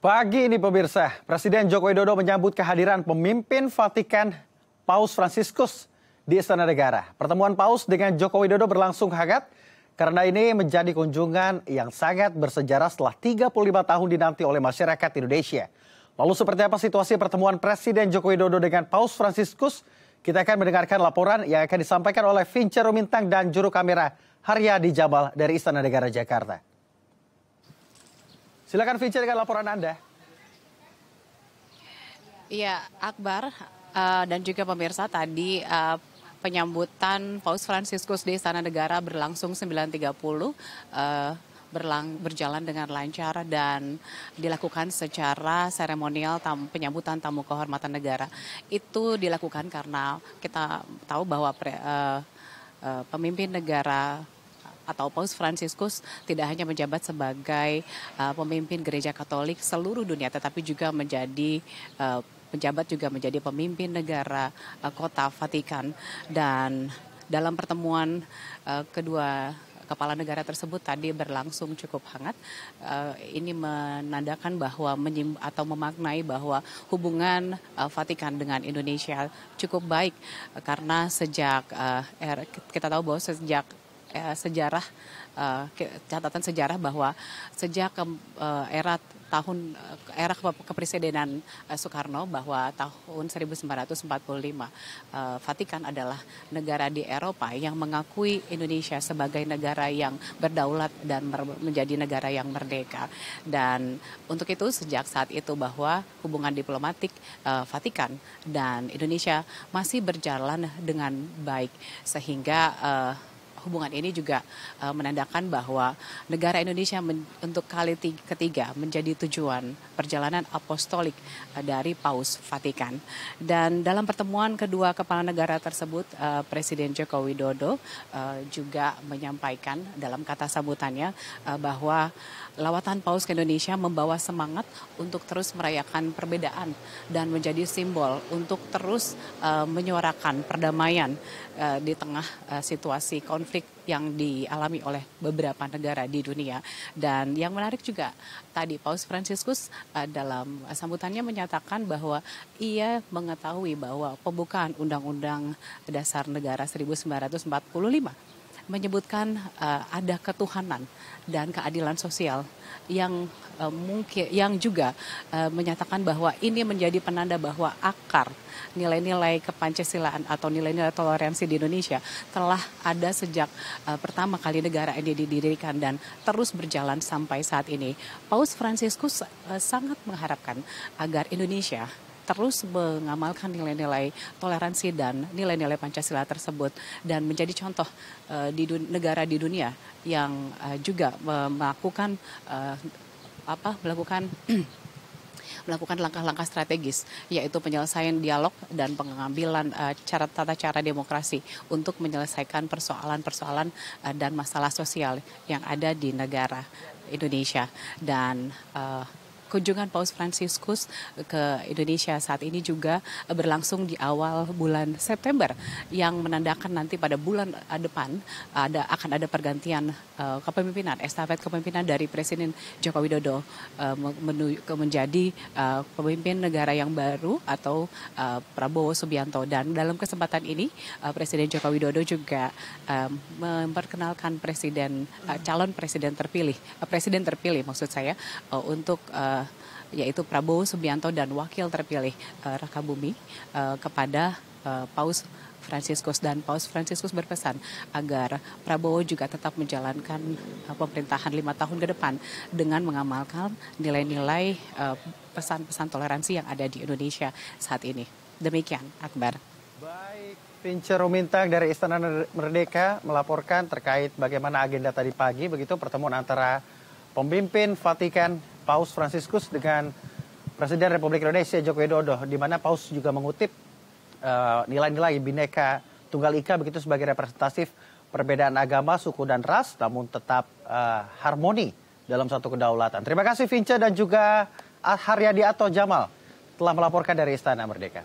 Pagi ini pemirsa, Presiden Joko Widodo menyambut kehadiran pemimpin Vatikan Paus Fransiskus di Istana Negara. Pertemuan Paus dengan Joko Widodo berlangsung hangat karena ini menjadi kunjungan yang sangat bersejarah setelah 35 tahun dinanti oleh masyarakat Indonesia. Lalu seperti apa situasi pertemuan Presiden Joko Widodo dengan Paus Fransiskus? Kita akan mendengarkan laporan yang akan disampaikan oleh Vince Romintang dan juru kamera Haryadi Jamal dari Istana Negara Jakarta. Silakan Vince dengan laporan Anda. Iya, Akbar dan juga pemirsa tadi penyambutan Paus Fransiskus di Istana Negara berlangsung 9.30, berjalan dengan lancar dan dilakukan secara seremonial penyambutan tamu kehormatan negara. Itu dilakukan karena kita tahu bahwa pemimpin negara atau Paus Fransiskus tidak hanya menjabat sebagai pemimpin gereja Katolik seluruh dunia, tetapi juga menjadi penjabat juga menjadi pemimpin negara kota Vatikan. Dan dalam pertemuan kedua kepala negara tersebut tadi berlangsung cukup hangat. Ini menandakan bahwa atau memaknai bahwa hubungan Vatikan dengan Indonesia cukup baik karena sejak kita tahu bahwa sejak catatan sejarah bahwa sejak era kepresidenan Soekarno bahwa tahun 1945 Vatikan adalah negara di Eropa yang mengakui Indonesia sebagai negara yang berdaulat dan menjadi negara yang merdeka. Dan untuk itu sejak saat itu bahwa hubungan diplomatik Vatikan dan Indonesia masih berjalan dengan baik sehingga hubungan ini juga menandakan bahwa negara Indonesia untuk kali ketiga menjadi tujuan perjalanan apostolik dari Paus Vatikan. Dan dalam pertemuan kedua kepala negara tersebut, Presiden Joko Widodo juga menyampaikan dalam kata sambutannya bahwa lawatan Paus ke Indonesia membawa semangat untuk terus merayakan perbedaan dan menjadi simbol untuk terus menyuarakan perdamaian di tengah situasi konflik yang dialami oleh beberapa negara di dunia. Dan yang menarik juga tadi Paus Fransiskus dalam sambutannya menyatakan bahwa ia mengetahui bahwa pembukaan Undang-Undang Dasar Negara 1945 menyebutkan ada ketuhanan dan keadilan sosial yang juga menyatakan bahwa ini menjadi penanda bahwa akar nilai-nilai kepancasilaan atau nilai-nilai toleransi di Indonesia telah ada sejak pertama kali negara ini didirikan dan terus berjalan sampai saat ini. Paus Fransiskus sangat mengharapkan agar Indonesia terus mengamalkan nilai-nilai toleransi dan nilai-nilai Pancasila tersebut dan menjadi contoh di negara di dunia yang juga melakukan melakukan langkah-langkah strategis, yaitu penyelesaian dialog dan pengambilan tata cara demokrasi untuk menyelesaikan persoalan-persoalan dan masalah sosial yang ada di negara Indonesia. Dan kunjungan Paus Fransiskus ke Indonesia saat ini juga berlangsung di awal bulan September yang menandakan nanti pada bulan depan akan ada pergantian kepemimpinan, estafet kepemimpinan dari Presiden Joko Widodo menjadi pemimpin negara yang baru atau Prabowo Subianto. Dan dalam kesempatan ini Presiden Joko Widodo juga memperkenalkan calon presiden terpilih maksud saya untuk yaitu Prabowo Subianto dan wakil terpilih Raka Bumi kepada Paus Fransiskus. Dan Paus Fransiskus berpesan agar Prabowo juga tetap menjalankan pemerintahan 5 tahun ke depan dengan mengamalkan nilai-nilai pesan-pesan toleransi yang ada di Indonesia saat ini. Demikian, Akbar. Baik, Vince Romintang dari Istana Merdeka melaporkan terkait bagaimana agenda tadi pagi, begitu pertemuan antara pemimpin Vatikan Paus Fransiskus dengan Presiden Republik Indonesia Joko Widodo, di mana Paus juga mengutip nilai-nilai Bhinneka Tunggal Ika begitu sebagai representatif perbedaan agama, suku dan ras, namun tetap harmoni dalam satu kedaulatan. Terima kasih Vince dan juga Haryadi Jamal telah melaporkan dari Istana Merdeka.